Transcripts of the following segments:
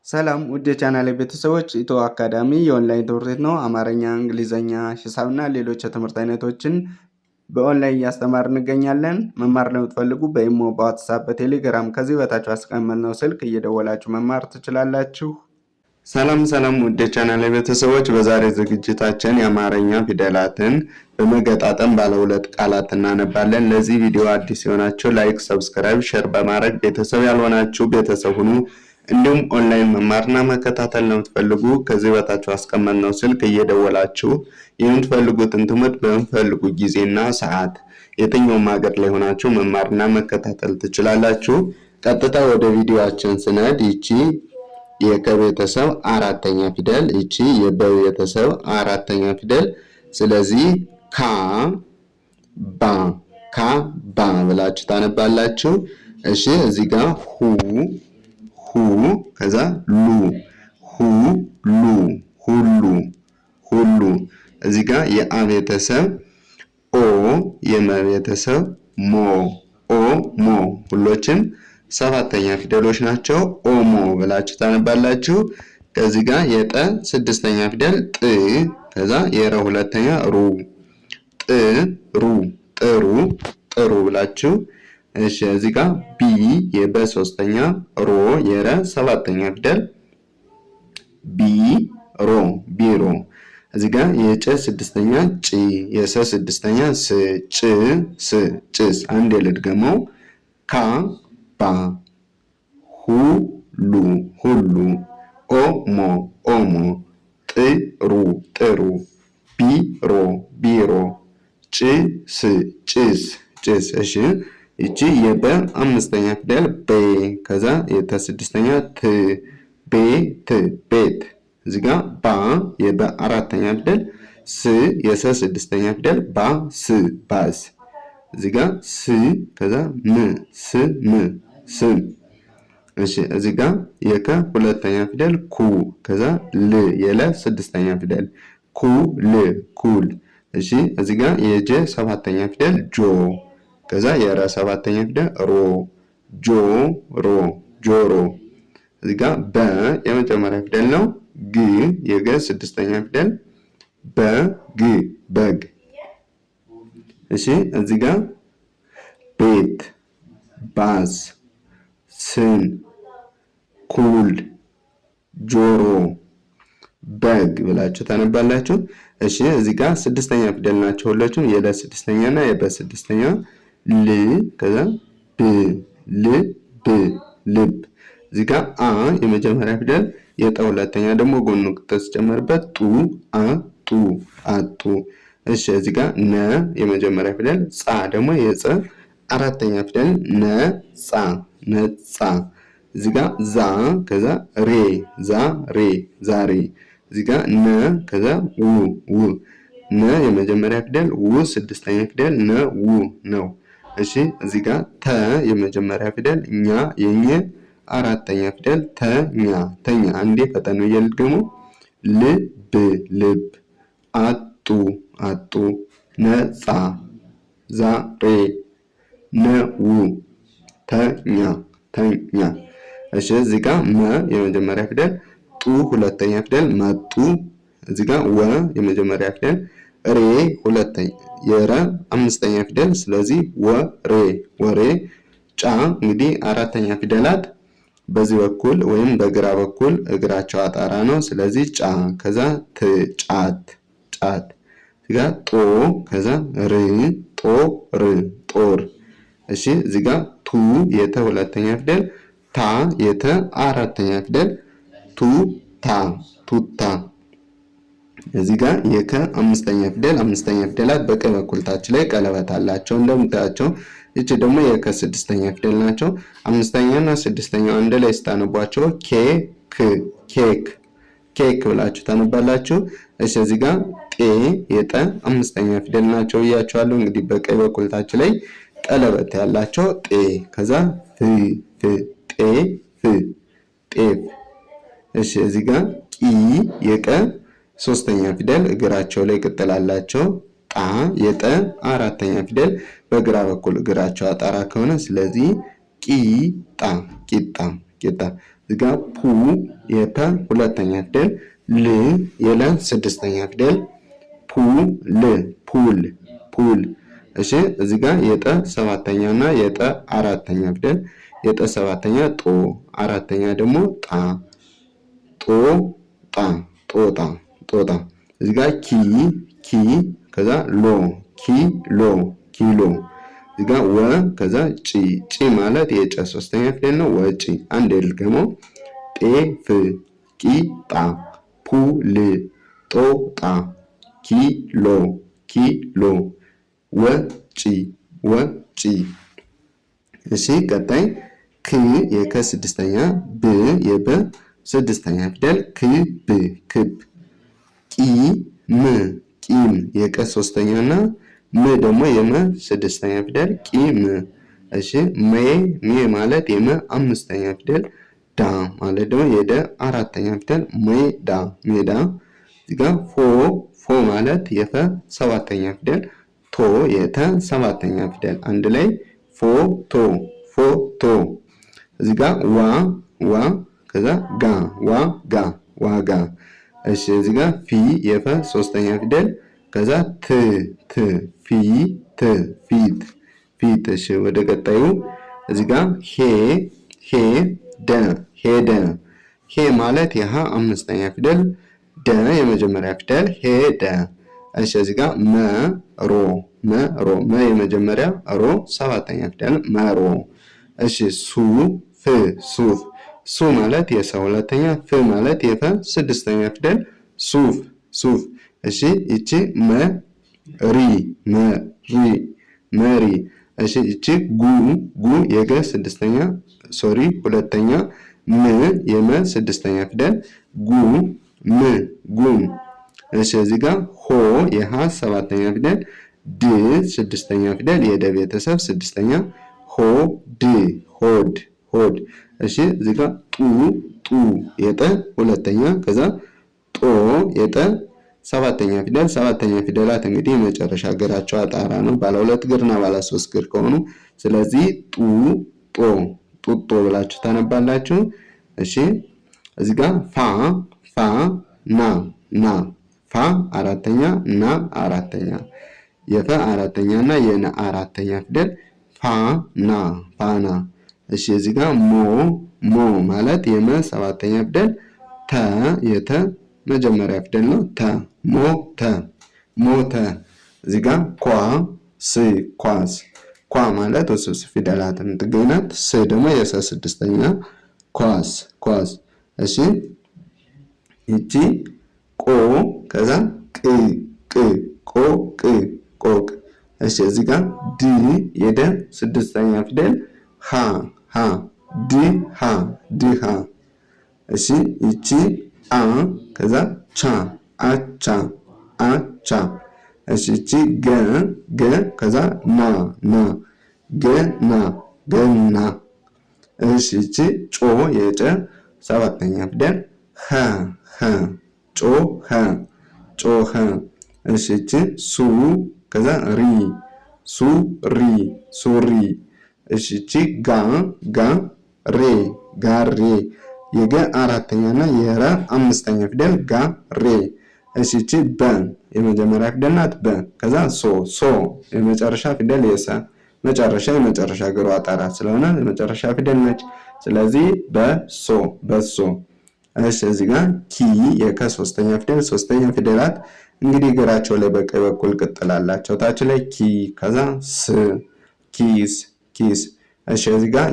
ሰላም ውድ የቻናሌ ቤተሰቦች ኢትዮ አካዳሚ የኦንላይን ትምህርት ቤት ነው። አማርኛ፣ እንግሊዘኛ፣ ሂሳብና ሌሎች የትምህርት አይነቶችን በኦንላይን እያስተማርን እንገኛለን። መማር ለምትፈልጉ በኢሞ፣ በዋትስአፕ፣ በቴሌግራም ከዚህ በታች አስቀመጥነው ስልክ እየደወላችሁ መማር ትችላላችሁ። ሰላም ውድ የቻናሌ ቤተሰቦች፣ በዛሬ ዝግጅታችን የአማርኛ ፊደላትን በመገጣጠም ባለ ሁለት ቃላት እናነባለን። ለዚህ ቪዲዮ አዲስ የሆናችሁ ላይክ፣ ሰብስክራይብ፣ ሼር በማድረግ ቤተሰብ ያልሆናችሁ ቤተሰብ ሁኑ። እንዲሁም ኦንላይን መማርና መከታተል ለምትፈልጉ ከዚህ በታች አስቀመጥነው ስልክ እየደወላችሁ የምትፈልጉትን ትምህርት በምትፈልጉ ጊዜና ሰዓት የትኛውም ሀገር ላይ ሆናችሁ መማርና መከታተል ትችላላችሁ። ቀጥታ ወደ ቪዲዮአችን ስንሄድ ይቺ የከቤተሰብ አራተኛ ፊደል፣ ይቺ የበቤተሰብ አራተኛ ፊደል። ስለዚህ ካ ባ ብላችሁ ታነባላችሁ። እሺ እዚህ ጋር ሁ ከዛ ሁሉ። እዚህ ጋር የአቤተሰብ ኦ፣ የመቤተሰብ ሞ ሁሎችም ሰባተኛ ፊደሎች ናቸው። ኦሞ ብላችሁ ታነባላችሁ። ከዚህ ጋር የጠ ስድስተኛ ፊደል ጥ፣ ከዛ የረ ሁለተኛ ጥሩ ብላችሁ። እሺ እዚህ ጋር ቢ የበ ሶስተኛ ሮ የረ ሰባተኛ ፊደል ቢሮ። እዚህ ጋር የጨ ስድስተኛ ጭ የሰ ስድስተኛ ጭስ። አንድ ልድገመው። ካባ ሁሉ ኦሞ ጥሩ ቢሮ ጭስ። እሺ ይቺ የበ አምስተኛ ፊደል ቤ፣ ከዛ የተ ስድስተኛ ቤት። እዚህ ጋር ባ የበ አራተኛ ፊደል ስ የሰ ስድስተኛ ፊደል ባስ። እዚህ ጋር ስ ከዛ ስም። እሺ እዚህ ጋር የከ ሁለተኛ ፊደል ኩ፣ ከዛ ል የለ ስድስተኛ ፊደል ኩል። እሺ እዚህ ጋር የጀ ሰባተኛ ፊደል ጆ፣ ከዛ የረ ሰባተኛ ፊደል ጆሮ። እዚህ ጋር በ የመጀመሪያ ፊደል ነው። ግ የገ ስድስተኛ ፊደል በግ። እሺ እዚህ ጋር ቤት፣ ባስ፣ ስን፣ ኩል፣ ጆሮ፣ በግ ብላችሁ ታነባላችሁ። እሺ እዚህ ጋር ስድስተኛ ፊደል ናቸው ሁሎቹም፣ የለ ስድስተኛ እና የበ ስድስተኛ ል፣ ከዛ ልብ። እዚህ ጋር አ የመጀመሪያ ፊደል የጠ ሁለተኛ ደግሞ ጎኑ ተጨመረበት አጡ። እሺ እዚህ ጋር ነ የመጀመሪያ ፊደል ጻ ደግሞ የጸ አራተኛ ፊደል ነጻ። እዚህ ጋር ዛ ከዛ ዛሬ። እዚህ ጋር ነ ከዛ ው ነ የመጀመሪያ ፊደል ው ስድስተኛ ፊደል ነው። እሺ እዚህ ጋር ተ የመጀመሪያ ፊደል ኛ የኘ አራተኛ ፊደል ተኛ። አንዴ ፈጠኑ እየልድገሙ ልብ አጡ ነጻ ዛሬ ነው ተኛ። እሺ እዚህ ጋር መ የመጀመሪያ ፊደል ጡ ሁለተኛ ፊደል መጡ። እዚህ ጋር ወ የመጀመሪያ ፊደል ሬ ሁለተኛ የረ አምስተኛ ፊደል ስለዚህ ወሬ። ጫ እንግዲህ አራተኛ ፊደላት በዚህ በኩል ወይም በግራ በኩል እግራቸው አጣራ ነው። ስለዚህ ጫ ከዛ ጫት። እዚህ ጋር ጦ ከዛ ጦር። እሺ እዚህ ጋር ቱ የተ ሁለተኛ ፊደል ታ የተ አራተኛ ፊደል ቱታ። እዚህ ጋር የከ አምስተኛ ፊደላት በቀኝ በኩል ታች ላይ ቀለበት አላቸው እንደምታያቸው። እቺ ደግሞ የከ ስድስተኛ ፊደል ናቸው። አምስተኛ እና ስድስተኛው አንድ ላይ ስታነቧቸው ኬክ ብላችሁ ታነባላችሁ። እሺ እዚህ ጋር ጤ የጠ አምስተኛ ፊደል ናቸው እያቸዋለሁ። እንግዲህ በቀኝ በኩል ታች ላይ ቀለበት ያላቸው ጤ ከዛ ጤፍ። እሺ እዚህ ጋር ቂ የቀ ሶስተኛ ፊደል እግራቸው ላይ ቅጥል አላቸው። ጣ የጠ አራተኛ ፊደል በግራ በኩል እግራቸው አጣራ ከሆነ ስለዚህ ቂጣ። እዚህ ጋር ፑ የፐ ሁለተኛ ፊደል ል የለ ስድስተኛ ፊደል ፑል። እሺ እዚህ ጋር የጠ ሰባተኛ እና የጠ አራተኛ ፊደል የጠ ሰባተኛ ጦ አራተኛ ደግሞ ጦጣ። እዚህ ጋር ኪ ከዛ ኪሎ። እዚህ ጋር ወ ከዛ ጪ ማለት የጨ ሶስተኛ ፊደል ነው። ወጪ። አንድ ልገመው ጤፍ ቂጣ ፑል ጦጣ ኪሎ ወጪ። እሺ ቀጣይ ክ የከ ስድስተኛ ብ የበ ስድስተኛ ፊደል ክብ። ቂም የቀ ሶስተኛ እና ም ደግሞ የመ ስድስተኛ ፊደል ቂም። እሺ ሜ ማለት የመ አምስተኛ ፊደል ዳ ማለት ደግሞ የደ አራተኛ ፊደል ሜዳ። እዚህ ጋር ፎ ማለት የፈ ሰባተኛ ፊደል ቶ የተ ሰባተኛ ፊደል አንድ ላይ ፎቶ። እዚህ ጋር ዋ ከዛ ዋጋ። እሺ እዚህ ጋር ፊ የፈ ሶስተኛ ፊደል ከዛ ፊት። እሺ ወደ ቀጣዩ እዚህ ጋር ሄደ ማለት የሃ አምስተኛ ፊደል ደ የመጀመሪያ ፊደል ሄደ። እሺ እዚህ ጋር መሮ መ የመጀመሪያ ሮ ሰባተኛ ፊደል መሮ። እሺ ሱፍ ማለት የሰ ሁለተኛ ፍ ማለት የፈ ስድስተኛ ፊደል ሱፍ። እሺ ይቺ መሪ። እሺ ይቺ ጉ የገ ስድስተኛ ሁለተኛ ም የመ ስድስተኛ ፊደል ጉም። እሺ እዚህ ጋር ሆ የሃ ሰባተኛ ፊደል ድ ስድስተኛ ፊደል የደ ቤተሰብ ስድስተኛ ሆድ። እሺ እዚህ ጋር ጡ የጠ ሁለተኛ ከዛ ጦ የጠ ሰባተኛ ፊደላት እንግዲህ የመጨረሻ እግራቸው አጣራ ነው። ባለ ሁለት እግርና ባለ ሶስት እግር ከሆኑ ስለዚህ ጡጦ ብላችሁ ታነባላችሁ። እሺ እዚህ ጋር ፋ ና ፋ አራተኛ ና አራተኛ የፈ አራተኛ እና የነ አራተኛ ፊደል ፋና። እሺ እዚህ ጋር ሞ ማለት የመ ሰባተኛ ፊደል ተ የተ መጀመሪያ ፊደል ነው። ሞተ። እዚህ ጋር ኳስ ማለት ውስብስብ ፊደላትን የምትገኝ ስ ደግሞ የሰ ስድስተኛ ኳስ። እሺ ይቺ ቆ ከዛ ቆቅ። እሺ እዚህ ጋር ድ የደ ስድስተኛ ፊደል ድሃ። እሺ ይቺ ከዛ አቻ። እሺ ይቺ ገ ከዛ ገና። እሺ ይቺ ጮ የጨ ሰባተኛ ፊደል ጮኸ። እሺ ይቺ ሱ ከዛ ሱሪ። እሺ ይቺ ጋሬ የገ አራተኛ እና የረ አምስተኛ ፊደል ጋሬ። እሺ ይቺ በ የመጀመሪያ ፊደል ናት በ ከዛ ሶ የመጨረሻ ፊደል የሰ የመጨረሻ እግሯ አጣራ ስለሆነ የመጨረሻ ፊደል ነች። ስለዚህ በሶ። እሺ እዚህ ጋር ኪ የከ ሶስተኛ ፊደላት እንግዲህ እግራቸው ላይ በቀኝ በኩል ቅጥል አላቸው። ታች ላይ ኪ ከዛ ኪስ። እሺ እዚህ ጋር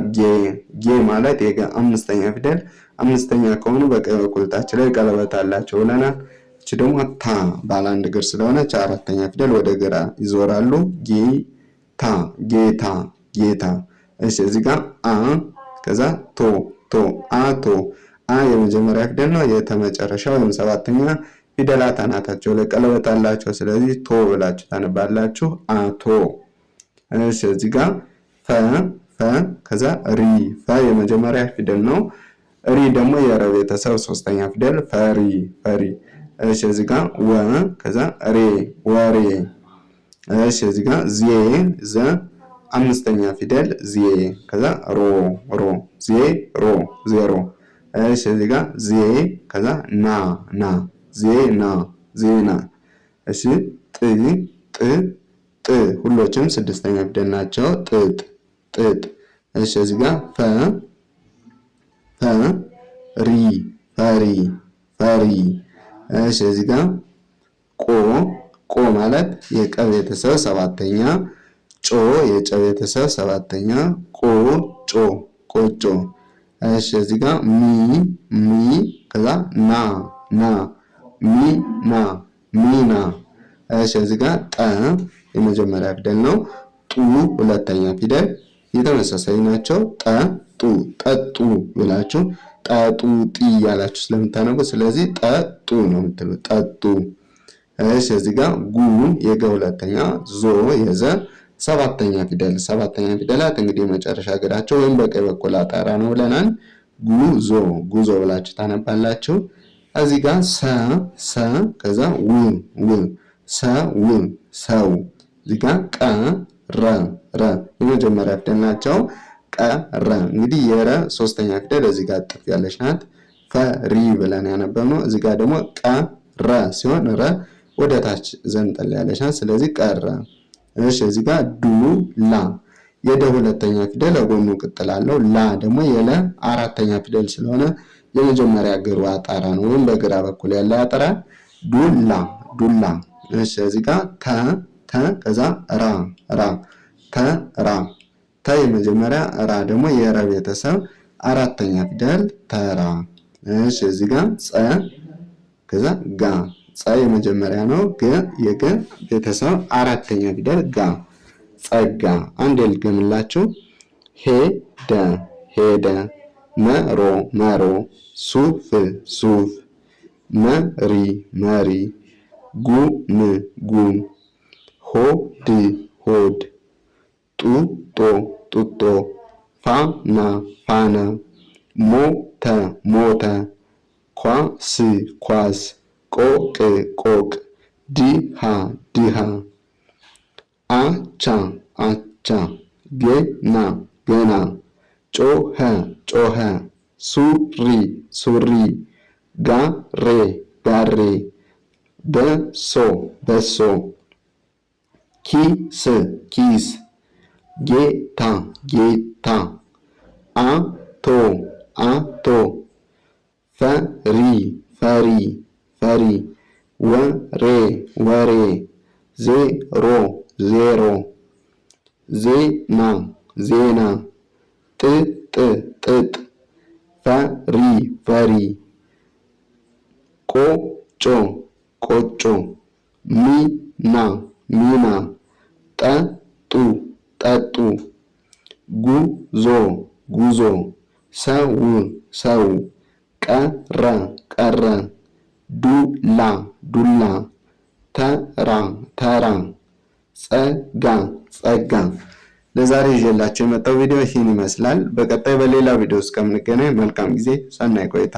ጌ ማለት የገ አምስተኛ ፊደል አምስተኛ ከሆኑ በቀኝ በኩል ታች ላይ ቀለበት አላቸው ብለናል። እቺ ደግሞ ታ ባለ አንድ እግር ስለሆነች አራተኛ ፊደል ወደ ግራ ይዞራሉ። ጌታ። እሺ እዚህ ጋር ከዛ አቶ የመጀመሪያ ፊደል ነው። የተመጨረሻ ወይም ሰባተኛ ፊደላት አናታቸው ላይ ቀለበት አላቸው። ስለዚህ ቶ ብላችሁ ታነባላችሁ አቶ። እሺ እዚህ ጋር ፈ ከዛ ሪ የመጀመሪያ ፊደል ነው። ሪ ደግሞ የረ ቤተሰብ ሶስተኛ ፊደል ፈሪ። እሺ እዚህ ጋር ወ ከዛ ወሬ። እሺ እዚህ ጋር ዘ አምስተኛ ፊደል ከዛ ዜሮ። እሺ እዚህ ጋር ዜ ከዛ ና ና ዜና ዜና። እሺ ጥ ጥ ሁሎችም ስድስተኛ ፊደል ናቸው። ጥጥ ጥጥ። እሺ እዚህ ጋር ሪ ፈሪ ፈሪ። እሺ እዚህ ጋር ቆ ማለት የቀ ቤተሰብ ሰባተኛ፣ ጮ የጨ ቤተሰብ ሰባተኛ፣ ቆጮ ቆጮ። እሺ እዚህ ጋር ሚ ከዛ ና ሚና። እሺ እዚህ ጋር ጠ የመጀመሪያ ፊደል ነው። ጡ ሁለተኛ ፊደል የተመሳሳይ ናቸው። ጠጡ ብላችሁ ጠጡ ጢ ያላችሁ ስለምታነቡ ስለዚህ ጠጡ ነው የምትሉት ጠጡ። እሺ እዚህ ጋር ጉ የገ ሁለተኛ፣ ዞ የዘ ሰባተኛ ፊደል። ሰባተኛ ፊደላት እንግዲህ የመጨረሻ እግራቸው ወይም በቀኝ በኩል አጣራ ነው ብለናል። ጉዞ ብላችሁ ታነባላችሁ። እዚህ ጋር ሰ ከዛ ሰው። እዚህ ጋር ረ የመጀመሪያ ፊደል ናቸው። ቀረ እንግዲህ የረ ሶስተኛ ፊደል እዚህ ጋር ጥፍ ያለች ናት። ፈሪ ብለን ያነበብነው። እዚህ ጋር ደግሞ ቀረ ሲሆን ረ ወደ ታች ዘንጠል ያለች ናት። ስለዚህ ቀረ። እሺ እዚህ ጋር ዱላ የደ ሁለተኛ ፊደል ለጎኑ ቅጥል አለው። ላ ደግሞ የለ አራተኛ ፊደል ስለሆነ የመጀመሪያ እግሩ አጣራ ነው ወይም በግራ በኩል ያለ ያጠራል። ዱላ። እሺ እዚህ ጋር ተ ከዛ ራ ተ የመጀመሪያ፣ ራ ደግሞ የረ ቤተሰብ አራተኛ ፊደል ተራ። እሺ እዚህ ጋር ጸ ከዛ ጋ የመጀመሪያ ነው። የገ ቤተሰብ አራተኛ ፊደል ጋ ጸጋ። አንድ ልገምላችሁ። ሄደ መሮ ሱፍ መሪ ጉም ሆድ ጡጦ ፋና ሞተ ኳስ ቆቅ ድሃ አቻ ገና ጮኸ ሱሪ ጋሬ በሶ ኪስ ጌታ አቶ ፈሪ ወሬ ዜሮ ዜና ጥጥ ፈሪ ቆጮ ሚና ጠጡ ጉዞ ሰው ቀረ ዱላ ተራ ጸጋ። ለዛሬ ይዤላችሁ የመጣው ቪዲዮ ይህን ይመስላል። በቀጣይ በሌላ ቪዲዮ እስከምንገናኝ መልካም ጊዜ፣ ሰናይ ቆይታ።